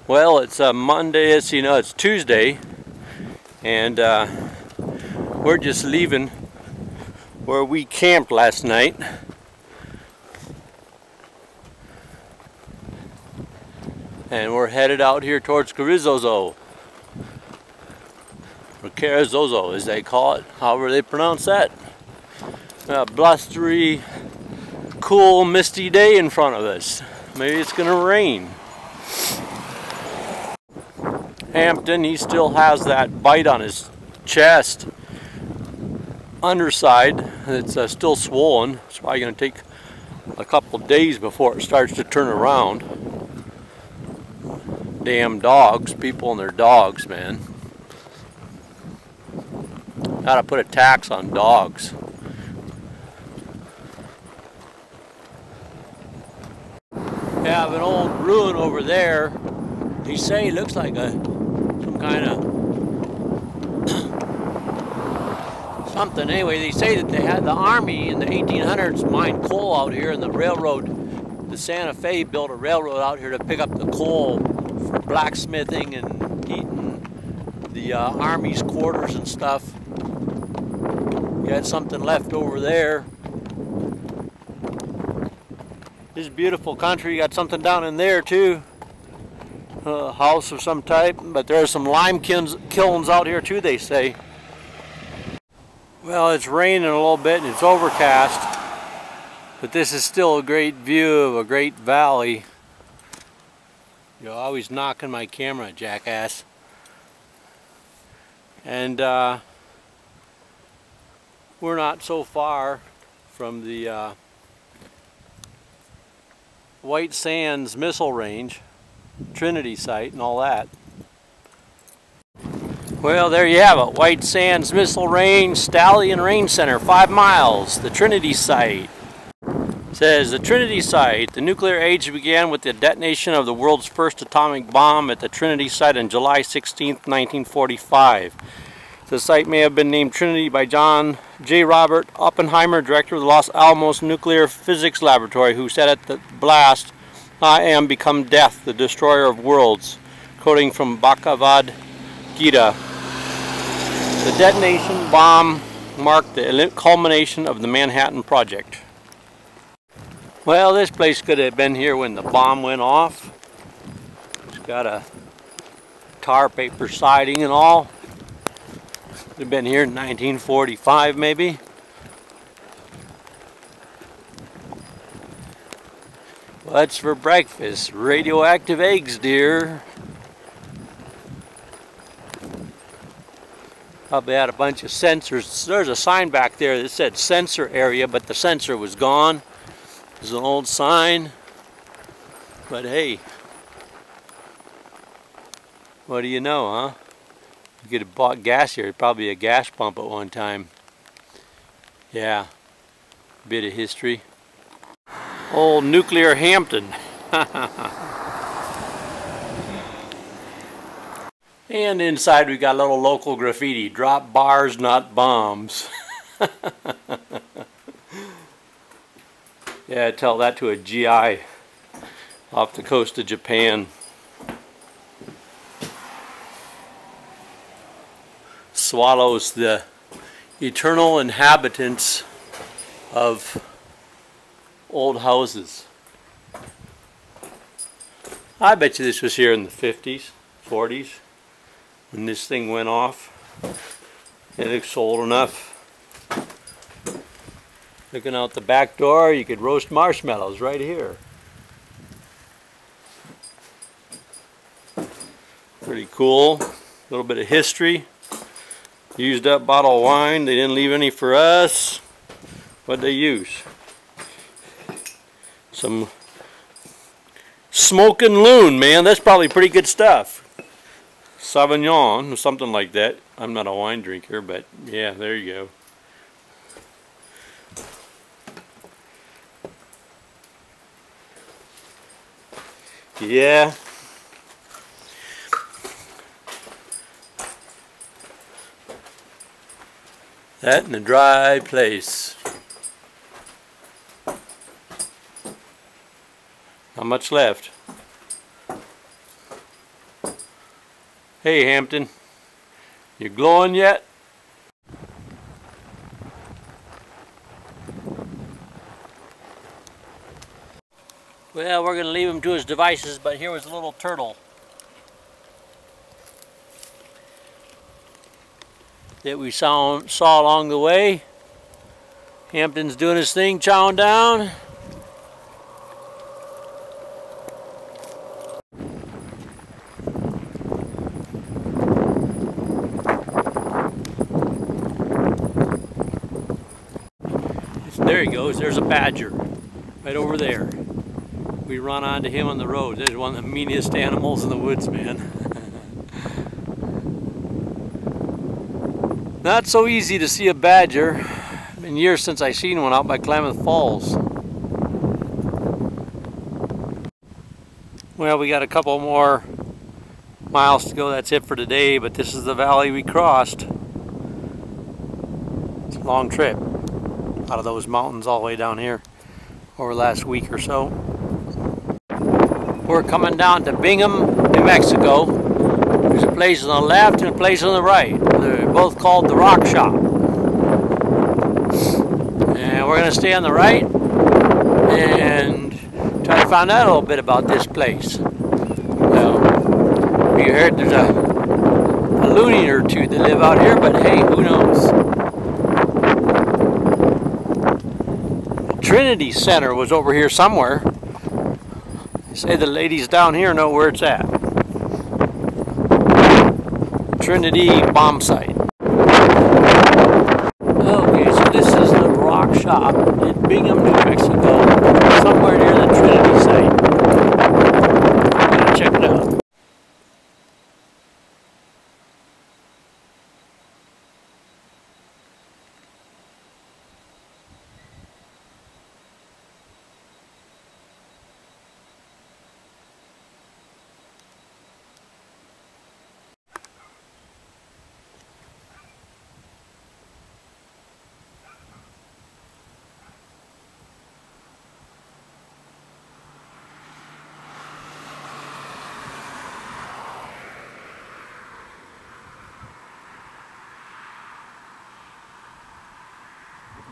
Well, it's Monday, it's Tuesday, and we're just leaving where we camped last night. And we're headed out here towards Carrizozo, or Carrizozo as they call it, however they pronounce that. A blustery, cool, misty day in front of us. Maybe it's gonna rain. Hampton, he still has that bite on his chest, underside. It's still swollen. It's probably going to take a couple days before it starts to turn around. Damn dogs, people and their dogs, man. Gotta put a tax on dogs. We have an old ruin over there. They say it looks like some kind of something. Anyway, they say that they had the army in the 1800s mine coal out here, and the railroad, the Santa Fe, built a railroad out here to pick up the coal for blacksmithing and heating the army's quarters and stuff. You had something left over there. This is beautiful country. You got something down in there too. A house of some type, but there are some lime kilns out here too, they say. Well, it's raining a little bit and it's overcast, but this is still a great view of a great valley. You're always knocking my camera, jackass. And we're not so far from the White Sands missile range, Trinity site and all that. Well, there you have it. White Sands Missile Range, Stallion Range Center, 5 miles. The Trinity site. It says, the Trinity site. The nuclear age began with the detonation of the world's first atomic bomb at the Trinity site on July 16, 1945. The site may have been named Trinity by John J. Robert Oppenheimer, director of the Los Alamos Nuclear Physics Laboratory, who said at the blast, "I am become death, the destroyer of worlds," quoting from Bhagavad Gita. The detonation bomb marked the culmination of the Manhattan Project. Well, this place could have been here when the bomb went off. It's got a tar paper siding and all. Could have been here in 1945 maybe. What's for breakfast? Radioactive eggs, dear. Probably had a bunch of sensors. There's a sign back there that said sensor area, but the sensor was gone. There's an old sign. But hey, what do you know, huh? You could have bought gas here. Probably a gas pump at one time. Yeah, bit of history. Old nuclear Hampton. And inside we got a little local graffiti. Drop bars, not bombs. Yeah, tell that to a GI off the coast of Japan. Swallows the eternal inhabitants of old houses. I bet you this was here in the 50s, 40s, when this thing went off. It looks old enough. Looking out the back door, you could roast marshmallows right here. Pretty cool. A little bit of history. Used up bottle of wine. They didn't leave any for us. What'd they use? Some smoking loon, man. That's probably pretty good stuff. Sauvignon, or something like that. I'm not a wine drinker, but yeah, there you go. Yeah. That in a dry place. Not much left. Hey Hampton, you glowing yet? Well, we're going to leave him to his devices, but here was a little turtle that we saw along the way. Hampton's doing his thing, chowing down. There he goes, there's a badger, right over there. We run onto him on the road. There's one of the meanest animals in the woods, man. Not so easy to see a badger. It's been years since I seen one out by Klamath Falls. Well, we got a couple more miles to go. That's it for today, but this is the valley we crossed. It's a long trip out of those mountains all the way down here over the last week or so. We're coming down to Bingham, New Mexico. There's a place on the left and a place on the right. They're both called the Rock Shop. And we're going to stay on the right and try to find out a little bit about this place. Well, we heard there's a loony or two that live out here, but hey, who knows? Trinity Center was over here somewhere. They say the ladies down here know where it's at. Trinity bomb site. Okay, so this is the Rock Shop in Bingham, New Mexico, somewhere near the Trinity site. I'm gonna check it out.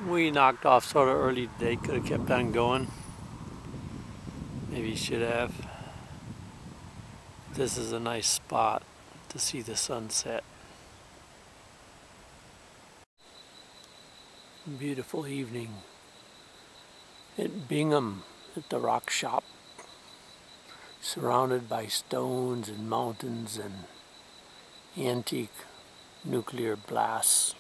We knocked off sort of early today, could have kept on going. Maybe should have. This is a nice spot to see the sunset. Beautiful evening at Bingham at the Rock Shop. Surrounded by stones and mountains and antique nuclear blasts.